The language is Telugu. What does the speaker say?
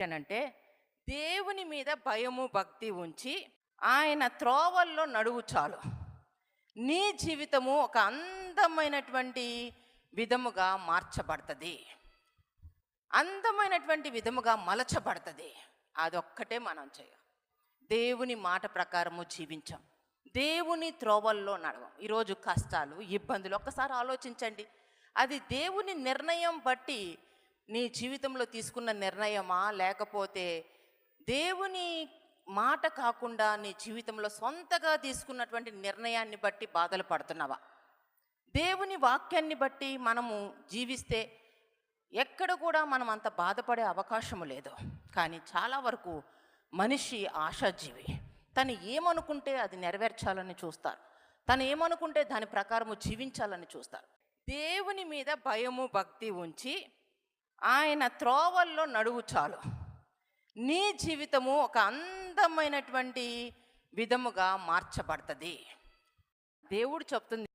అంటే దేవుని మీద భయము భక్తి ఉంచి ఆయన త్రోవల్లో నడువు చాలు. నీ జీవితము ఒక అందమైనటువంటి విధముగా మార్చబడుతుంది, అందమైనటువంటి విధముగా మలచబడుతుంది. అదొక్కటే మనం చేయం. దేవుని మాట ప్రకారము జీవించాం, దేవుని త్రోవల్లో నడవం. ఈరోజు కష్టాలు ఇబ్బందులు ఒక్కసారి ఆలోచించండి. అది దేవుని నిర్ణయం బట్టి నీ జీవితంలో తీసుకున్న నిర్ణయమా, లేకపోతే దేవుని మాట కాకుండా నీ జీవితంలో సొంతగా తీసుకున్నటువంటి నిర్ణయాన్ని బట్టి బాధలు పడుతున్నావా? దేవుని వాక్యాన్ని బట్టి మనము జీవిస్తే ఎక్కడ కూడా మనం అంత బాధపడే అవకాశము లేదు. కానీ చాలా వరకు మనిషి ఆశాజీవి. తను ఏమనుకుంటే అది నెరవేర్చాలని చూస్తారు, తను ఏమనుకుంటే దాని ప్రకారము జీవించాలని చూస్తారు. దేవుని మీద భయము భక్తి ఉంచి ఆయన త్రోవల్లో నడువు చాలు. నీ జీవితము ఒక అందమైనటువంటి విధముగా మార్చబడుతుంది. దేవుడు చెప్తుంది,